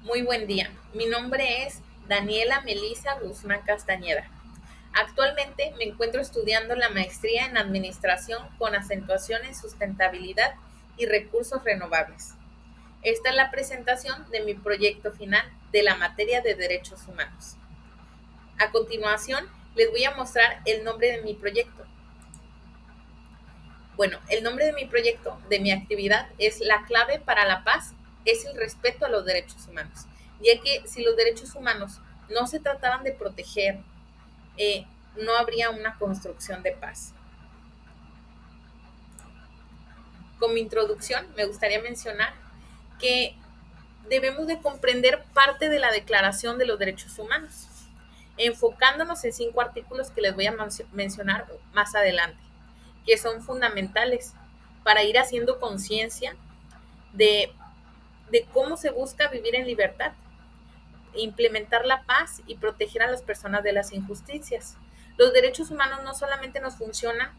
Muy buen día. Mi nombre es Daniela Melisa Guzmán Castañeda. Actualmente me encuentro estudiando la maestría en Administración con acentuación en sustentabilidad y recursos renovables. Esta es la presentación de mi proyecto final de la materia de Derechos Humanos. A continuación, les voy a mostrar el nombre de mi proyecto. Bueno, el nombre de mi proyecto, de mi actividad, es La clave para la paz es el respeto a los derechos humanos, ya que si los derechos humanos no se trataran de proteger, no habría una construcción de paz. Como introducción, me gustaría mencionar que debemos de comprender parte de la Declaración de los Derechos Humanos, enfocándonos en 5 artículos que les voy a mencionar más adelante, que son fundamentales para ir haciendo conciencia de, de cómo se busca vivir en libertad, implementar la paz y proteger a las personas de las injusticias. Los derechos humanos no solamente nos funcionan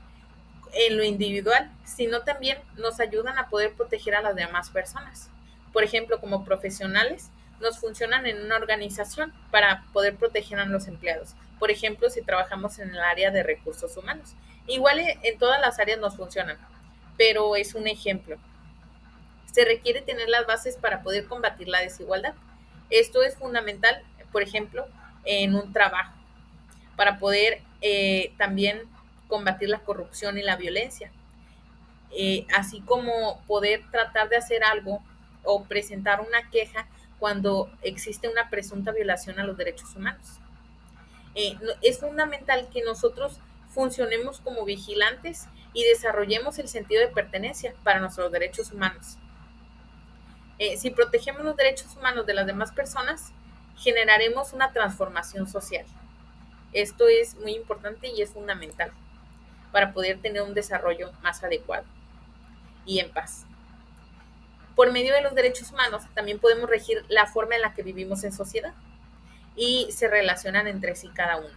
en lo individual, sino también nos ayudan a poder proteger a las demás personas. Por ejemplo, como profesionales, nos funcionan en una organización para poder proteger a los empleados. Por ejemplo, si trabajamos en el área de recursos humanos. Igual en todas las áreas nos funcionan, pero es un ejemplo. Se requiere tener las bases para poder combatir la desigualdad. Esto es fundamental, por ejemplo, en un trabajo, para poder también combatir la corrupción y la violencia, así como poder tratar de hacer algo o presentar una queja cuando existe una presunta violación a los derechos humanos. Es fundamental que nosotros funcionemos como vigilantes y desarrollemos el sentido de pertenencia para nuestros derechos humanos. Si protegemos los derechos humanos de las demás personas, generaremos una transformación social. Esto es muy importante y es fundamental para poder tener un desarrollo más adecuado y en paz. Por medio de los derechos humanos también podemos regir la forma en la que vivimos en sociedad y se relacionan entre sí cada uno.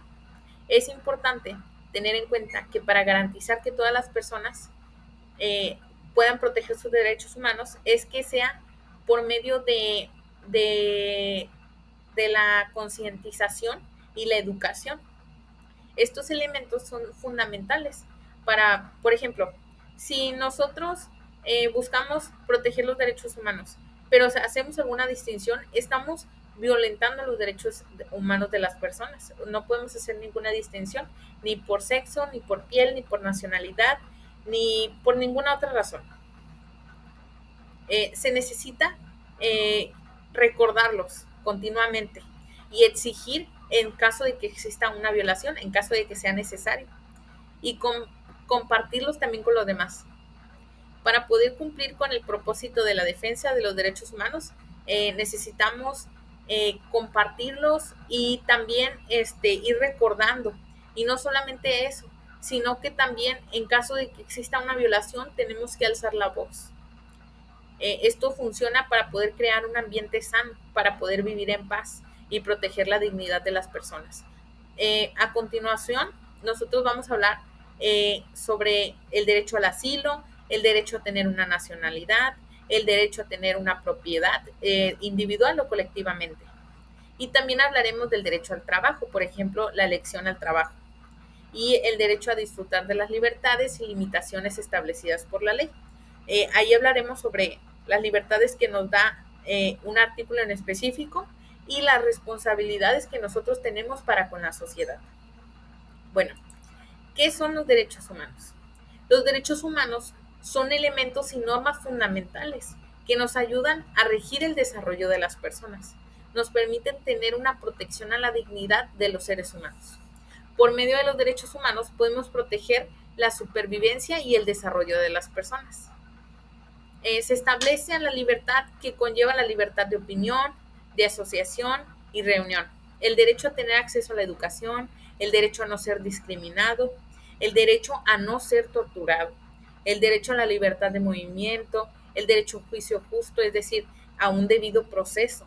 Es importante tener en cuenta que para garantizar que todas las personas puedan proteger sus derechos humanos es que sea por medio de la concientización y la educación. Estos elementos son fundamentales para, por ejemplo, si nosotros buscamos proteger los derechos humanos, pero hacemos alguna distinción, estamos violentando los derechos humanos de las personas. No podemos hacer ninguna distinción, ni por sexo, ni por piel, ni por nacionalidad, ni por ninguna otra razón. Se necesita recordarlos continuamente y exigir en caso de que exista una violación, en caso de que sea necesario, y compartirlos también con los demás. Para poder cumplir con el propósito de la defensa de los derechos humanos, necesitamos compartirlos y también ir recordando. Y no solamente eso, sino que también en caso de que exista una violación, tenemos que alzar la voz. Esto funciona para poder crear un ambiente sano, para poder vivir en paz y proteger la dignidad de las personas. A continuación, nosotros vamos a hablar sobre el derecho al asilo, el derecho a tener una nacionalidad, el derecho a tener una propiedad individual o colectivamente. Y también hablaremos del derecho al trabajo, por ejemplo, la elección al trabajo, y el derecho a disfrutar de las libertades y limitaciones establecidas por la ley. Ahí hablaremos sobre las libertades que nos da un artículo en específico y las responsabilidades que nosotros tenemos para con la sociedad. Bueno, ¿qué son los derechos humanos? Los derechos humanos son elementos y normas fundamentales que nos ayudan a regir el desarrollo de las personas. Nos permiten tener una protección a la dignidad de los seres humanos. Por medio de los derechos humanos podemos proteger la supervivencia y el desarrollo de las personas. Se establece la libertad que conlleva la libertad de opinión, de asociación y reunión, el derecho a tener acceso a la educación, el derecho a no ser discriminado, el derecho a no ser torturado, el derecho a la libertad de movimiento, el derecho a un juicio justo, es decir, a un debido proceso,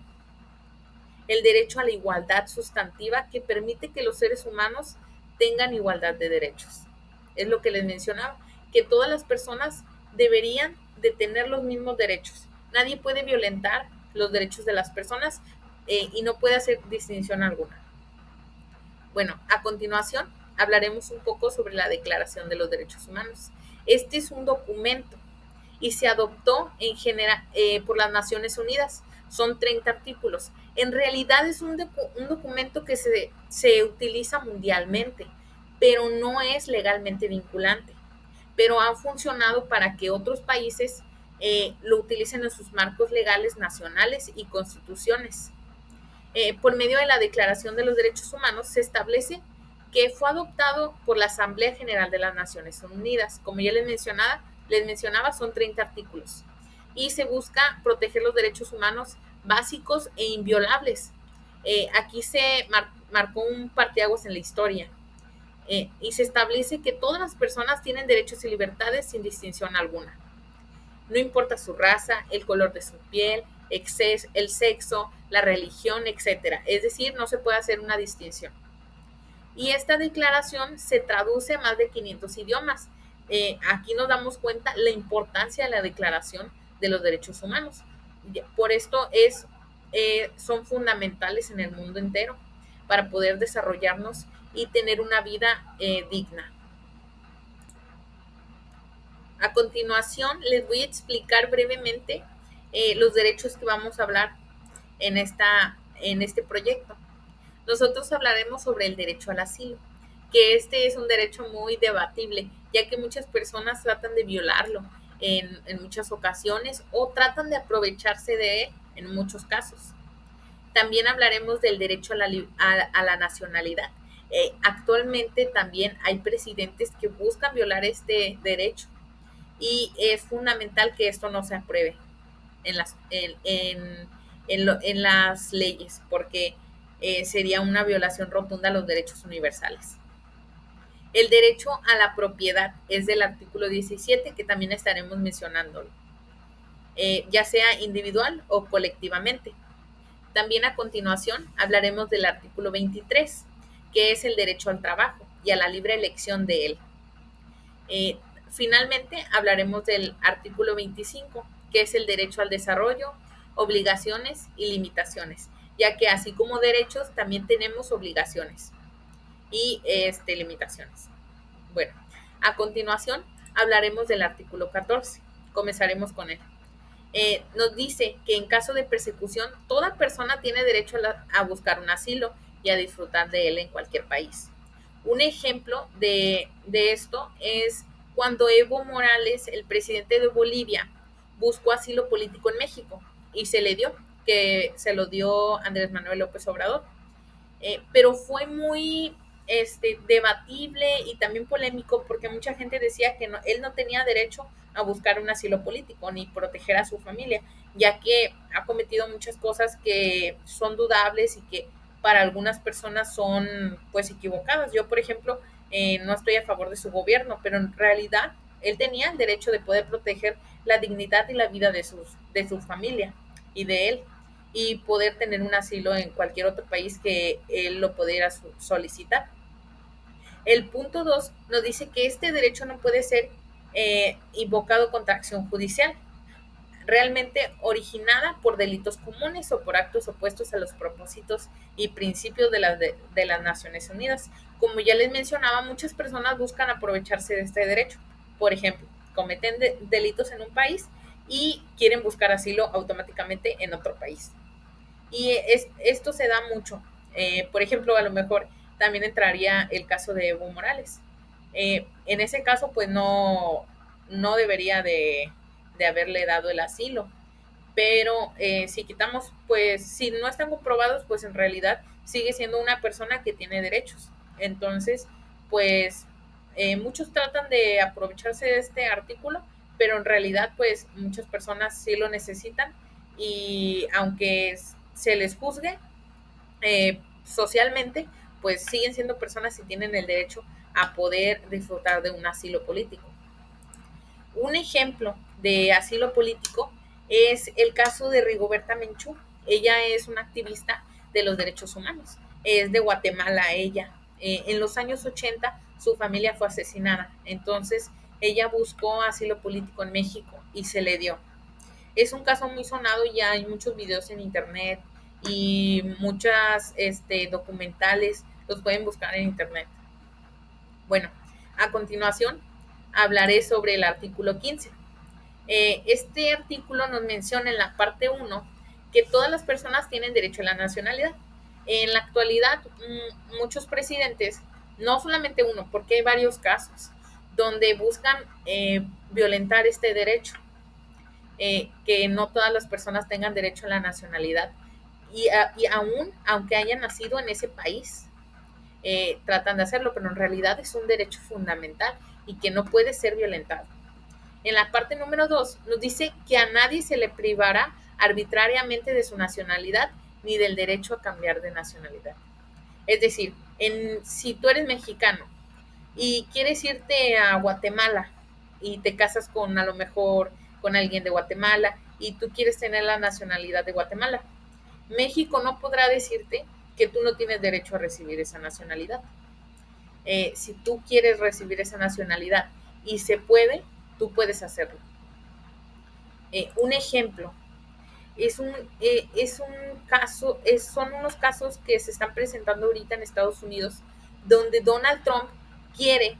el derecho a la igualdad sustantiva que permite que los seres humanos tengan igualdad de derechos. Es lo que les mencionaba, que todas las personas deberían de tener los mismos derechos. Nadie puede violentar los derechos de las personas y no puede hacer distinción alguna. Bueno, a continuación hablaremos un poco sobre la Declaración de los Derechos Humanos. Este es un documento y se adoptó en general por las Naciones Unidas. Son 30 artículos. En realidad es un documento que se utiliza mundialmente, pero no es legalmente vinculante. Pero ha funcionado para que otros países lo utilicen en sus marcos legales nacionales y constituciones. Por medio de la Declaración de los Derechos Humanos se establece que fue adoptado por la Asamblea General de las Naciones Unidas. Como ya les mencionaba, son 30 artículos. Y se busca proteger los derechos humanos básicos e inviolables. Aquí se marcó un parteaguas en la historia. Y se establece que todas las personas tienen derechos y libertades sin distinción alguna. No importa su raza, el color de su piel, el sexo, la religión, etc. Es decir, no se puede hacer una distinción. Y esta declaración se traduce a más de 500 idiomas. Aquí nos damos cuenta la importancia de la Declaración de los Derechos Humanos. Por esto son fundamentales en el mundo entero para poder desarrollarnos y tener una vida digna. A continuación, les voy a explicar brevemente los derechos que vamos a hablar en este proyecto. Nosotros hablaremos sobre el derecho al asilo, que este es un derecho muy debatible, ya que muchas personas tratan de violarlo en muchas ocasiones o tratan de aprovecharse de él en muchos casos. También hablaremos del derecho a la nacionalidad. Actualmente también hay presidentes que buscan violar este derecho y es fundamental que esto no se apruebe en las leyes, porque sería una violación rotunda a los derechos universales. El derecho a la propiedad es del artículo 17, que también estaremos mencionándolo, ya sea individual o colectivamente. También a continuación hablaremos del artículo 23, que es el derecho al trabajo y a la libre elección de él. Finalmente hablaremos del artículo 25, que es el derecho al desarrollo, obligaciones y limitaciones, ya que así como derechos también tenemos obligaciones y limitaciones. Bueno, a continuación hablaremos del artículo 14. Comenzaremos con él. Nos dice que en caso de persecución, toda persona tiene derecho a buscar un asilo y a disfrutar de él en cualquier país. Un ejemplo de esto es cuando Evo Morales, el presidente de Bolivia, buscó asilo político en México y se le dio, que se lo dio Andrés Manuel López Obrador. Pero fue muy debatible y también polémico porque mucha gente decía que él no tenía derecho a buscar un asilo político ni proteger a su familia, ya que ha cometido muchas cosas que son dudables y que para algunas personas son pues equivocadas. Yo, por ejemplo, no estoy a favor de su gobierno, pero en realidad él tenía el derecho de poder proteger la dignidad y la vida de su familia y de él, y poder tener un asilo en cualquier otro país que él lo pudiera solicitar. El punto 2 nos dice que este derecho no puede ser invocado contra acción judicial, realmente originada por delitos comunes o por actos opuestos a los propósitos y principios de las Naciones Unidas. Como ya les mencionaba, muchas personas buscan aprovecharse de este derecho. Por ejemplo, cometen delitos en un país y quieren buscar asilo automáticamente en otro país. Y esto se da mucho. Por ejemplo, a lo mejor también entraría el caso de Evo Morales. En ese caso, pues no debería de haberle dado el asilo. Pero si quitamos, pues si no están comprobados, pues en realidad sigue siendo una persona que tiene derechos. Entonces, pues muchos tratan de aprovecharse de este artículo, pero en realidad, pues muchas personas sí lo necesitan y aunque se les juzgue socialmente, pues siguen siendo personas y tienen el derecho a poder disfrutar de un asilo político. Un ejemplo de asilo político es el caso de Rigoberta Menchú. Ella es una activista de los derechos humanos. Es de Guatemala ella. En los años 80 su familia fue asesinada. Entonces ella buscó asilo político en México y se le dio. Es un caso muy sonado, ya hay muchos videos en internet y muchas documentales, los pueden buscar en internet. Bueno, a continuación hablaré sobre el artículo 15. Este artículo nos menciona en la parte 1 que todas las personas tienen derecho a la nacionalidad. En la actualidad, muchos presidentes, no solamente uno, porque hay varios casos, donde buscan violentar este derecho, que no todas las personas tengan derecho a la nacionalidad. Y aún, aunque hayan nacido en ese país, tratan de hacerlo, pero en realidad es un derecho fundamental y que no puede ser violentado. En la parte número 2 nos dice que a nadie se le privará arbitrariamente de su nacionalidad ni del derecho a cambiar de nacionalidad. Es decir, si tú eres mexicano y quieres irte a Guatemala y te casas con a lo mejor con alguien de Guatemala y tú quieres tener la nacionalidad de Guatemala, México no podrá decirte que tú no tienes derecho a recibir esa nacionalidad. Si tú quieres recibir esa nacionalidad y se puede, tú puedes hacerlo. Un ejemplo, es un caso, son unos casos que se están presentando ahorita en Estados Unidos, donde Donald Trump quiere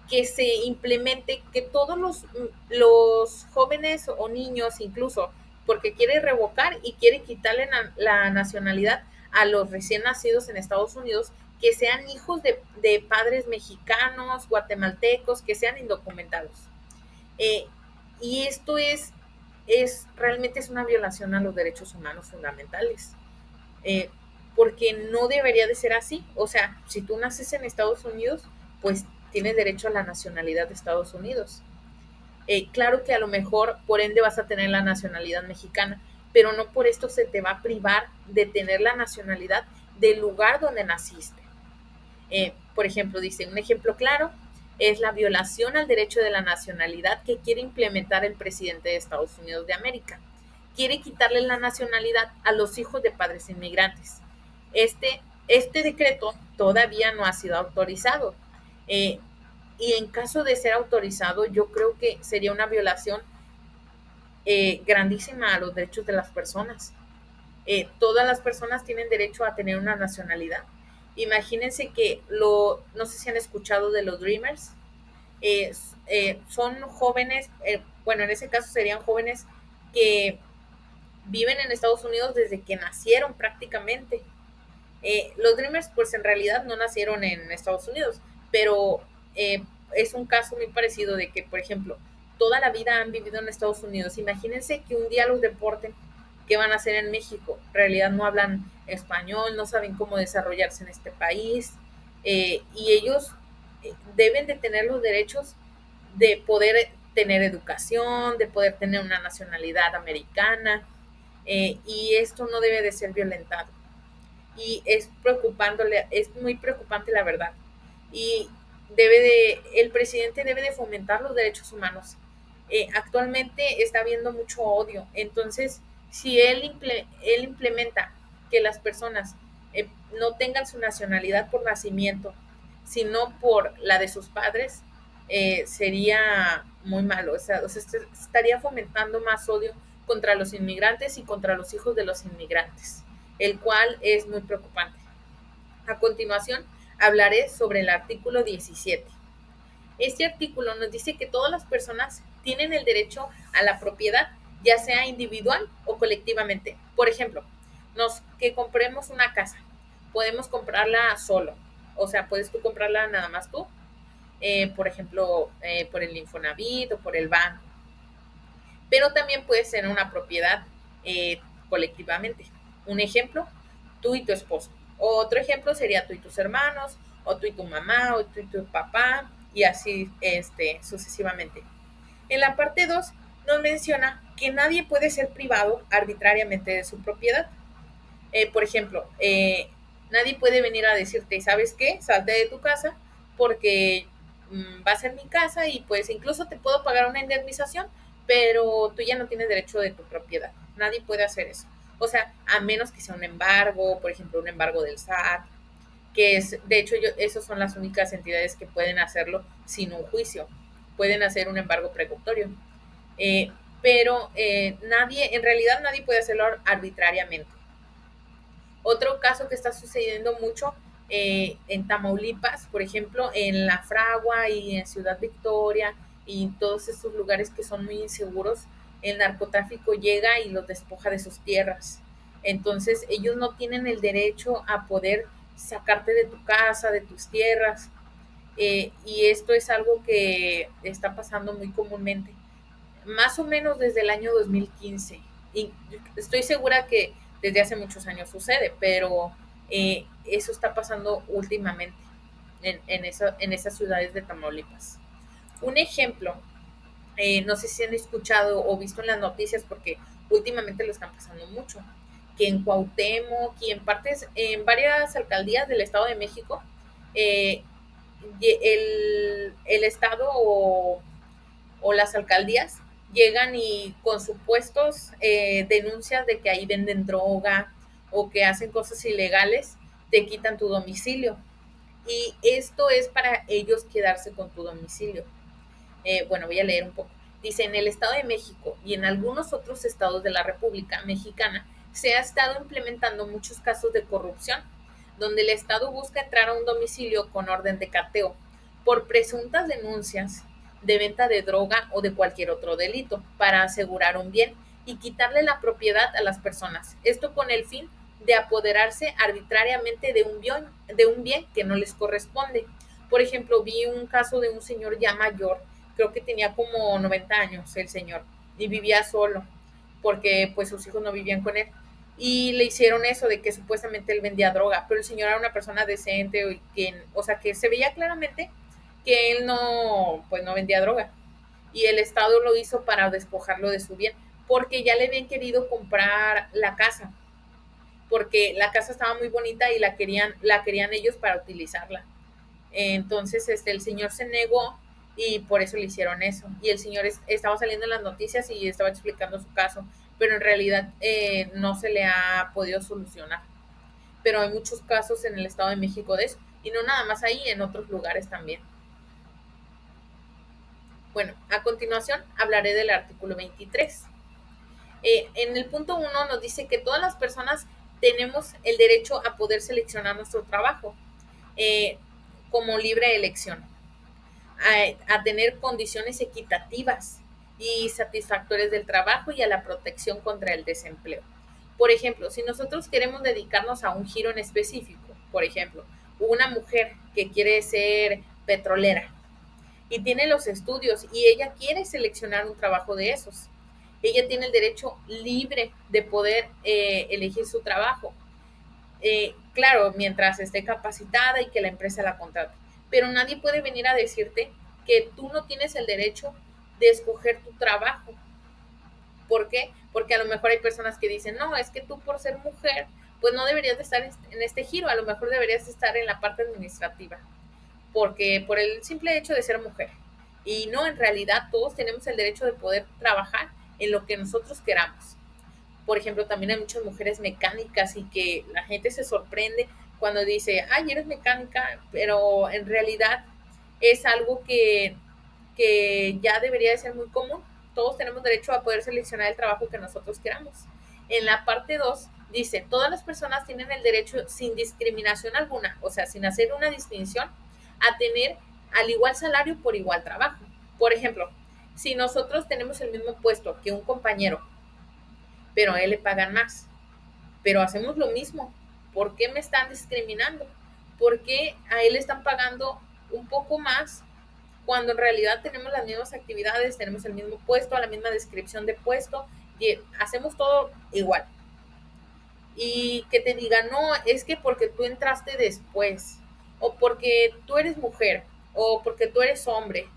que se implemente que todos los jóvenes o niños incluso, porque quiere revocar y quiere quitarle la nacionalidad a los recién nacidos en Estados Unidos, que sean hijos de padres mexicanos, guatemaltecos, que sean indocumentados. Eh, y esto realmente es una violación a los derechos humanos fundamentales, eh, porque no debería de ser así. O sea, si tú naces en Estados Unidos, pues tienes derecho a la nacionalidad de Estados Unidos. Claro que a lo mejor por ende vas a tener la nacionalidad mexicana, pero no por esto se te va a privar de tener la nacionalidad del lugar donde naciste. Por ejemplo, dice, un ejemplo claro es la violación al derecho de la nacionalidad que quiere implementar el presidente de Estados Unidos de América. Quiere quitarle la nacionalidad a los hijos de padres inmigrantes. Este decreto todavía no ha sido autorizado. Eh, y en caso de ser autorizado, yo creo que sería una violación grandísima a los derechos de las personas. Todas las personas tienen derecho a tener una nacionalidad. Imagínense que no sé si han escuchado de los Dreamers. Son jóvenes, bueno, en ese caso serían jóvenes que viven en Estados Unidos desde que nacieron prácticamente. Los Dreamers pues en realidad no nacieron en Estados Unidos, pero es un caso muy parecido de que, por ejemplo, toda la vida han vivido en Estados Unidos. Imagínense que un día los deporten, ¿qué van a hacer en México? En realidad no hablan español, no saben cómo desarrollarse en este país, y ellos deben de tener los derechos de poder tener educación, de poder tener una nacionalidad americana, y esto no debe de ser violentado. Y es muy preocupante la verdad. Y el presidente debe de fomentar los derechos humanos. Actualmente está habiendo mucho odio, entonces si él implementa que las personas no tengan su nacionalidad por nacimiento, sino por la de sus padres, sería muy malo. O sea, estaría fomentando más odio contra los inmigrantes y contra los hijos de los inmigrantes, el cual es muy preocupante. A continuación, hablaré sobre el artículo 17. Este artículo nos dice que todas las personas tienen el derecho a la propiedad, ya sea individual o colectivamente. Por ejemplo, que compremos una casa, podemos comprarla solo, o sea, puedes tú comprarla nada más tú, por ejemplo, por el Infonavit o por el banco, pero también puede ser una propiedad colectivamente. Un ejemplo, tú y tu esposo. Otro ejemplo sería tú y tus hermanos, o tú y tu mamá, o tú y tu papá, y así sucesivamente. En la parte 2 nos menciona que nadie puede ser privado arbitrariamente de su propiedad. Por ejemplo, nadie puede venir a decirte, ¿sabes qué? Salte de tu casa porque va a ser mi casa y pues incluso te puedo pagar una indemnización, pero tú ya no tienes derecho de tu propiedad. Nadie puede hacer eso. O sea, a menos que sea un embargo, por ejemplo, un embargo del SAT, que es, de hecho, esos son las únicas entidades que pueden hacerlo sin un juicio. Pueden hacer un embargo precautorio. Eh, pero nadie, en realidad nadie puede hacerlo arbitrariamente. Otro caso que está sucediendo mucho en Tamaulipas, por ejemplo, en La Fragua y en Ciudad Victoria y todos estos lugares que son muy inseguros, el narcotráfico llega y los despoja de sus tierras. Entonces ellos no tienen el derecho a poder sacarte de tu casa, de tus tierras, y esto es algo que está pasando muy comúnmente, más o menos desde el año 2015. Y estoy segura que desde hace muchos años sucede, pero eso está pasando últimamente en esas ciudades de Tamaulipas. Un ejemplo, no sé si han escuchado o visto en las noticias, porque últimamente lo están pasando mucho, que en Cuauhtémoc y en partes, en varias alcaldías del Estado de México, eh, el Estado o las alcaldías llegan y con supuestos denuncias de que ahí venden droga o que hacen cosas ilegales, te quitan tu domicilio. Y esto es para ellos quedarse con tu domicilio. Bueno, voy a leer un poco. Dice, en el Estado de México y en algunos otros estados de la República Mexicana se ha estado implementando muchos casos de corrupción, donde el Estado busca entrar a un domicilio con orden de cateo por presuntas denuncias de venta de droga o de cualquier otro delito para asegurar un bien y quitarle la propiedad a las personas. Esto con el fin de apoderarse arbitrariamente de un bien que no les corresponde. Por ejemplo, vi un caso de un señor ya mayor, creo que tenía como 90 años el señor, y vivía solo, porque pues sus hijos no vivían con él. Y le hicieron eso de que supuestamente él vendía droga, pero el señor era una persona decente, o sea, que se veía claramente que él no, pues no vendía droga. Y el Estado lo hizo para despojarlo de su bien, porque ya le habían querido comprar la casa, porque la casa estaba muy bonita y la querían ellos para utilizarla. Entonces, el señor se negó y por eso le hicieron eso. Y el señor estaba saliendo en las noticias y estaba explicando su caso, pero en realidad no se le ha podido solucionar. Pero hay muchos casos en el Estado de México de eso, y no nada más ahí, en otros lugares también. Bueno, a continuación hablaré del artículo 23. En el punto 1 nos dice que todas las personas tenemos el derecho a poder seleccionar nuestro trabajo eh, como libre elección, a tener condiciones equitativas y satisfactorias del trabajo y a la protección contra el desempleo. Por ejemplo, si nosotros queremos dedicarnos a un giro en específico, por ejemplo, una mujer que quiere ser petrolera y tiene los estudios y ella quiere seleccionar un trabajo de esos, ella tiene el derecho libre de poder elegir su trabajo. Claro, mientras esté capacitada y que la empresa la contrate. Pero nadie puede venir a decirte que tú no tienes el derecho de escoger tu trabajo. ¿Por qué? Porque a lo mejor hay personas que dicen, no, es que tú por ser mujer, pues no deberías de estar en este giro, a lo mejor deberías estar en la parte administrativa, porque por el simple hecho de ser mujer. Y no, en realidad todos tenemos el derecho de poder trabajar en lo que nosotros queramos. Por ejemplo, también hay muchas mujeres mecánicas y que la gente se sorprende cuando dice, ay, eres mecánica, pero en realidad es algo que ya debería de ser muy común. Todos tenemos derecho a poder seleccionar el trabajo que nosotros queramos. En la parte 2 dice, todas las personas tienen el derecho sin discriminación alguna, o sea, sin hacer una distinción, a tener al igual salario por igual trabajo. Por ejemplo, si nosotros tenemos el mismo puesto que un compañero, pero a él le pagan más, pero hacemos lo mismo, ¿por qué me están discriminando? ¿Por qué a él le están pagando un poco más cuando en realidad tenemos las mismas actividades, tenemos el mismo puesto, la misma descripción de puesto y hacemos todo igual? Y que te digan, no, es que porque tú entraste después, o porque tú eres mujer, o porque tú eres hombre,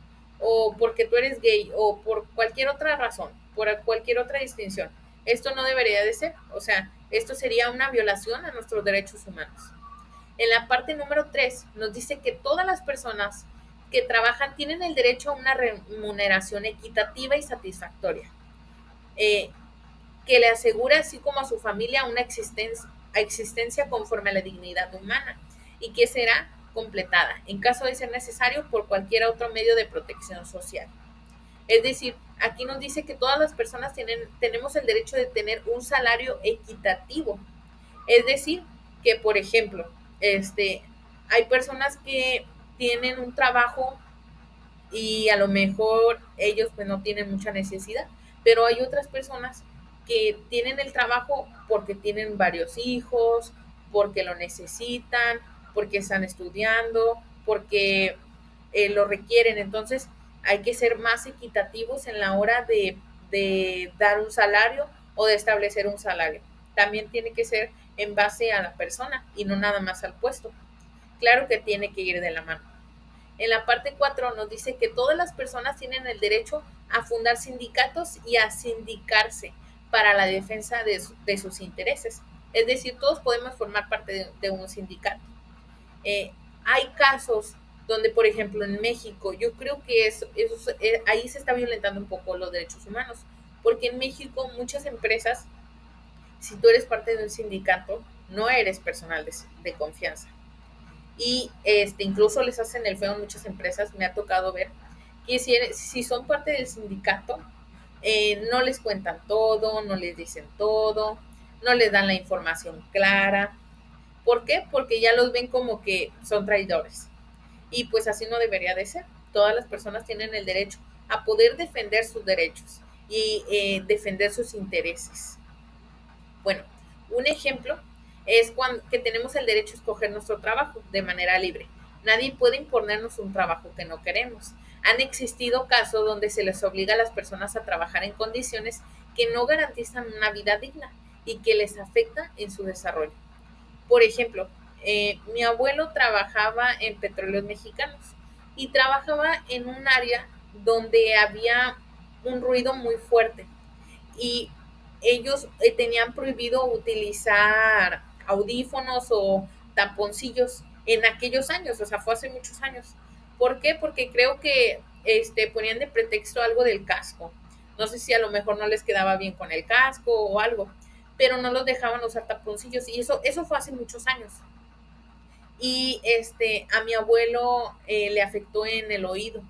o porque tú eres gay, o por cualquier otra razón, por cualquier otra distinción. Esto no debería de ser, o sea, esto sería una violación a nuestros derechos humanos. En la parte número 3 nos dice que todas las personas que trabajan tienen el derecho a una remuneración equitativa y satisfactoria. Que le asegure, así como a su familia, una existencia conforme a la dignidad humana y que será completada, en caso de ser necesario, por cualquier otro medio de protección social. Es decir, aquí nos dice que todas las personas tenemos el derecho de tener un salario equitativo. Es decir, que por ejemplo, hay personas que tienen un trabajo y a lo mejor ellos pues no tienen mucha necesidad, pero hay otras personas que tienen el trabajo porque tienen varios hijos, porque lo necesitan, porque están estudiando, porque lo requieren. Entonces hay que ser más equitativos en la hora de dar un salario o de establecer un salario. También tiene que ser en base a la persona y no nada más al puesto. Claro que tiene que ir de la mano. En la parte 4 nos dice que todas las personas tienen el derecho a fundar sindicatos y a sindicarse para la defensa de sus intereses. Es decir, todos podemos formar parte de un sindicato. Hay casos donde, por ejemplo, en México, yo creo que ahí se está violentando un poco los derechos humanos, porque en México muchas empresas, si tú eres parte de un sindicato, no eres personal de confianza. Y incluso les hacen el feo en muchas empresas. Me ha tocado ver que si son parte del sindicato, no les cuentan todo, no les dicen todo, no les dan la información clara. ¿Por qué? Porque ya los ven como que son traidores. Y pues así no debería de ser. Todas las personas tienen el derecho a poder defender sus derechos y defender sus intereses. Bueno, un ejemplo es que tenemos el derecho a escoger nuestro trabajo de manera libre. Nadie puede imponernos un trabajo que no queremos. Han existido casos donde se les obliga a las personas a trabajar en condiciones que no garantizan una vida digna y que les afecta en su desarrollo. Por ejemplo, mi abuelo trabajaba en Petróleos Mexicanos y trabajaba en un área donde había un ruido muy fuerte y ellos tenían prohibido utilizar audífonos o tamponcillos en aquellos años, o sea, fue hace muchos años. ¿Por qué? Porque creo que ponían de pretexto algo del casco. No sé si a lo mejor no les quedaba bien con el casco o algo, pero no los dejaban usar taponcillos y eso fue hace muchos años. Y a mi abuelo le afectó en el oído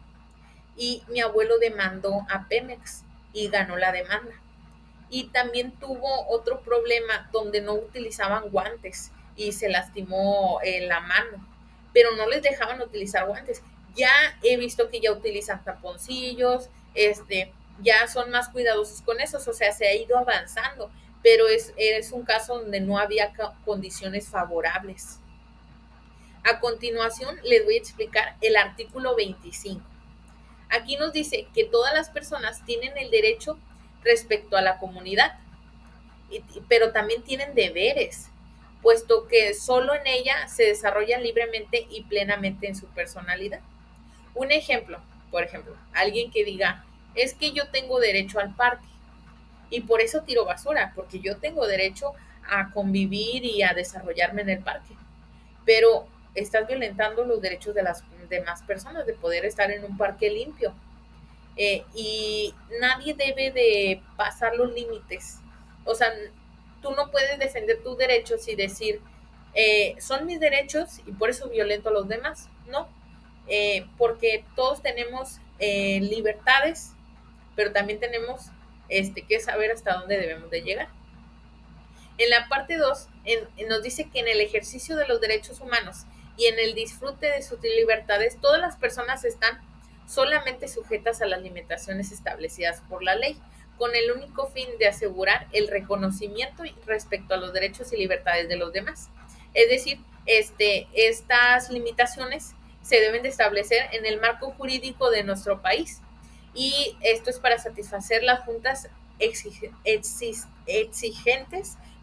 y mi abuelo demandó a Pemex y ganó la demanda. Y también tuvo otro problema donde no utilizaban guantes y se lastimó la mano, pero no les dejaban utilizar guantes. Ya he visto que ya utilizan taponcillos, ya son más cuidadosos con eso, o sea, se ha ido avanzando, pero es un caso donde no había condiciones favorables. A continuación les voy a explicar el artículo 25. Aquí nos dice que todas las personas tienen el derecho respecto a la comunidad, pero también tienen deberes, puesto que solo en ella se desarrollan libremente y plenamente en su personalidad. Un ejemplo, por ejemplo, alguien que diga, es que yo tengo derecho al parque y por eso tiro basura, porque yo tengo derecho a convivir y a desarrollarme en el parque, pero estás violentando los derechos de las demás personas de poder estar en un parque limpio. Y nadie debe de pasar los límites. O sea, tú no puedes defender tus derechos y decir, son mis derechos y por eso violento a los demás. No, porque todos tenemos libertades, pero también tenemos que saber hasta dónde debemos de llegar. En la parte 2 nos dice que en el ejercicio de los derechos humanos y en el disfrute de sus libertades, todas las personas están solamente sujetas a las limitaciones establecidas por la ley, con el único fin de asegurar el reconocimiento respecto a los derechos y libertades de los demás. Es decir, estas limitaciones se deben de establecer en el marco jurídico de nuestro país y esto es para satisfacer las juntas exigentes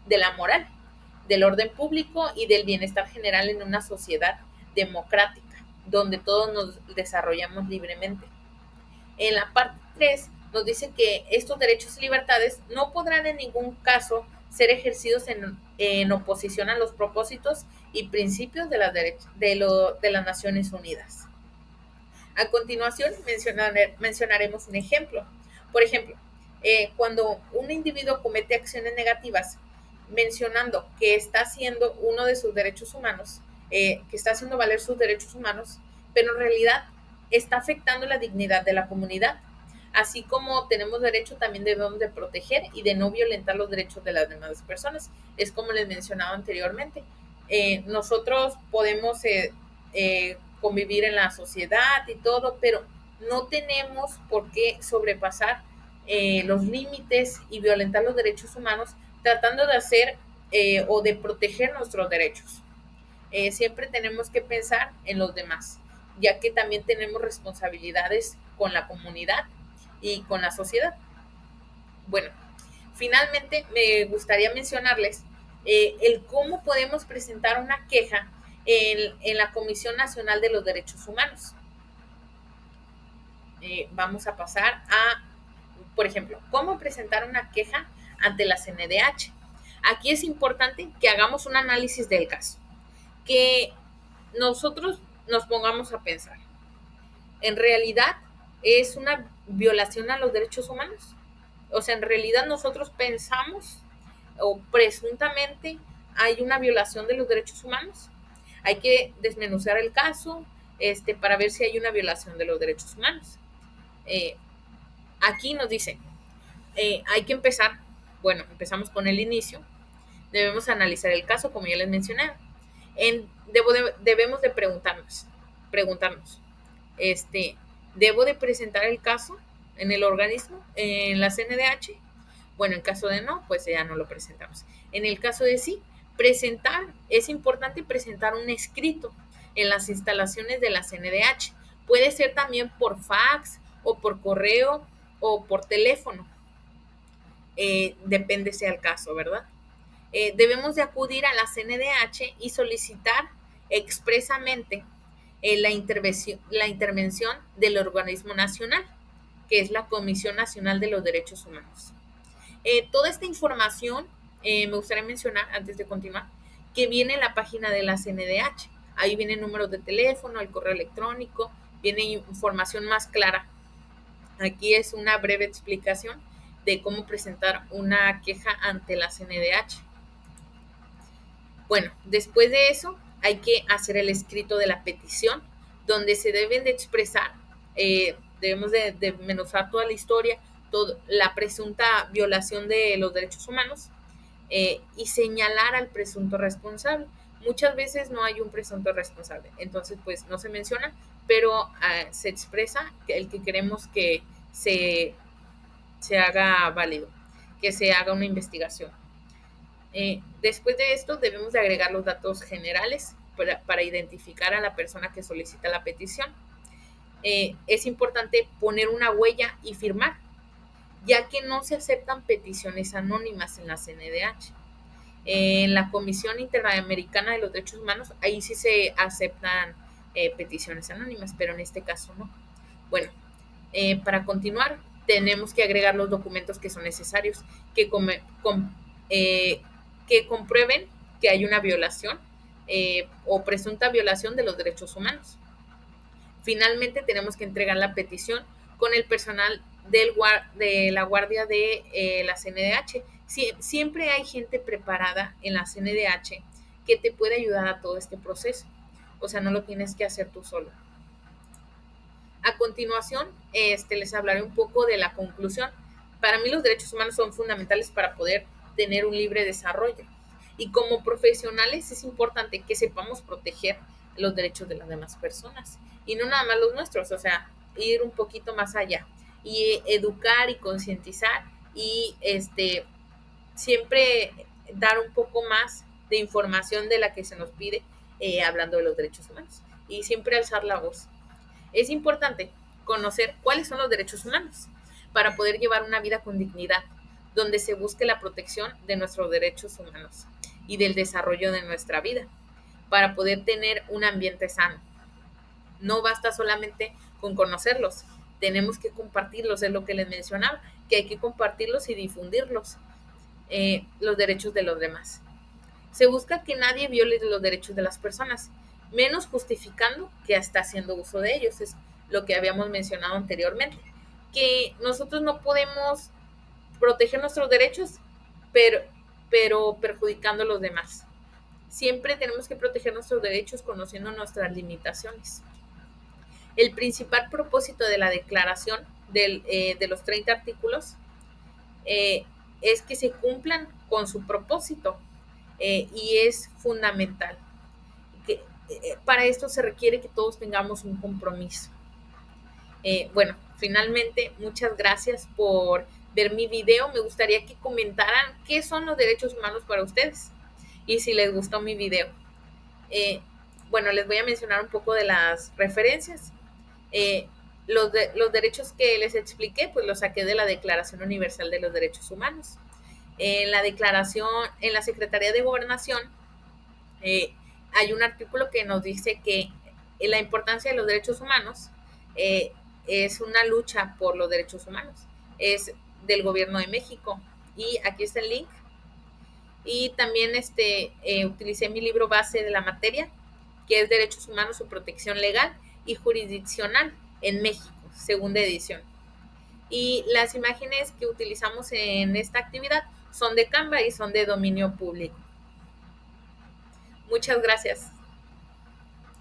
de la moral, del orden público y del bienestar general en una sociedad democrática, donde todos nos desarrollamos libremente. En la parte 3 nos dice que estos derechos y libertades no podrán en ningún caso ser ejercidos en oposición a los propósitos y principios de las Naciones Unidas. A continuación mencionaremos un ejemplo. Por ejemplo, cuando un individuo comete acciones negativas mencionando que está haciendo uno de sus derechos humanos, que está haciendo valer sus derechos humanos, pero en realidad está afectando la dignidad de la comunidad. Así como tenemos derecho, también debemos de proteger y de no violentar los derechos de las demás personas. Es como les mencionaba anteriormente. Nosotros podemos convivir en la sociedad y todo, pero no tenemos por qué sobrepasar los límites y violentar los derechos humanos tratando de hacer o de proteger nuestros derechos. Siempre tenemos que pensar en los demás, ya que también tenemos responsabilidades con la comunidad y con la sociedad. Bueno, finalmente me gustaría mencionarles el cómo podemos presentar una queja en la Comisión Nacional de los Derechos Humanos. Vamos a pasar a, por ejemplo, cómo presentar una queja ante la CNDH. Aquí es importante que hagamos un análisis del caso, que nosotros nos pongamos a pensar, ¿en realidad es una violación a los derechos humanos? O sea, en realidad nosotros pensamos o presuntamente hay una violación de los derechos humanos. Hay que desmenuzar el caso para ver si hay una violación de los derechos humanos. Aquí nos dice, hay que empezar, bueno, empezamos con el inicio, debemos analizar el caso, como ya les mencioné. Debemos de preguntarnos, ¿debo de presentar el caso en el organismo, en la CNDH? Bueno, en caso de no, pues ya no lo presentamos. En el caso de sí, es importante presentar un escrito en las instalaciones de la CNDH. Puede ser también por fax o por correo o por teléfono. Depende sea el caso, ¿verdad? Debemos de acudir a la CNDH y solicitar expresamente la intervención del organismo nacional, que es la Comisión Nacional de los Derechos Humanos. Toda esta información me gustaría mencionar, antes de continuar, que viene en la página de la CNDH. Ahí viene números de teléfono, el correo electrónico, viene información más clara. Aquí es una breve explicación de cómo presentar una queja ante la CNDH. Bueno, después de eso hay que hacer el escrito de la petición, donde se deben de expresar, debemos de desmenuzar toda la historia, la presunta violación de los derechos humanos y señalar al presunto responsable. Muchas veces no hay un presunto responsable, entonces pues no se menciona, pero se expresa el que queremos que se haga válido, que se haga una investigación. Después de esto debemos de agregar los datos generales para identificar a la persona que solicita la petición. Es importante poner una huella y firmar, ya que no se aceptan peticiones anónimas en la CNDH. En la Comisión Interamericana de los Derechos Humanos, ahí sí se aceptan peticiones anónimas, pero en este caso no. Bueno, para continuar, tenemos que agregar los documentos que son necesarios, que comprueben que hay una violación o presunta violación de los derechos humanos. Finalmente, tenemos que entregar la petición con el personal de la guardia de la CNDH. Siempre hay gente preparada en la CNDH que te puede ayudar a todo este proceso. O sea, no lo tienes que hacer tú solo. A continuación, les hablaré un poco de la conclusión. Para mí los derechos humanos son fundamentales para poder tener un libre desarrollo. Y como profesionales es importante que sepamos proteger los derechos de las demás personas. Y no nada más los nuestros, o sea, ir un poquito más allá. Y educar y concientizar y siempre dar un poco más de información de la que se nos pide hablando de los derechos humanos. Y siempre alzar la voz. Es importante conocer cuáles son los derechos humanos para poder llevar una vida con dignidad, donde se busque la protección de nuestros derechos humanos y del desarrollo de nuestra vida, para poder tener un ambiente sano. No basta solamente con conocerlos, tenemos que compartirlos, es lo que les mencionaba, que hay que compartirlos y difundirlos, los derechos de los demás. Se busca que nadie viole los derechos de las personas, menos justificando que está haciendo uso de ellos, es lo que habíamos mencionado anteriormente, que nosotros no podemos proteger nuestros derechos, pero perjudicando a los demás. Siempre tenemos que proteger nuestros derechos conociendo nuestras limitaciones. El principal propósito de la declaración de los 30 artículos es que se cumplan con su propósito y es fundamental. Que, para esto se requiere que todos tengamos un compromiso. Bueno, finalmente, muchas gracias por ver mi video. Me gustaría que comentaran qué son los derechos humanos para ustedes y si les gustó mi video. Bueno, les voy a mencionar un poco de las referencias. Los derechos que les expliqué, pues los saqué de la Declaración Universal de los Derechos Humanos. En la declaración, en la Secretaría de Gobernación, hay un artículo que nos dice que la importancia de los derechos humanos es una lucha por los derechos humanos. Es del Gobierno de México. Y aquí está el link. Y también utilicé mi libro base de la materia, que es Derechos Humanos, su protección legal y jurisdiccional en México, segunda edición. Y las imágenes que utilizamos en esta actividad son de Canva y son de dominio público. Muchas gracias.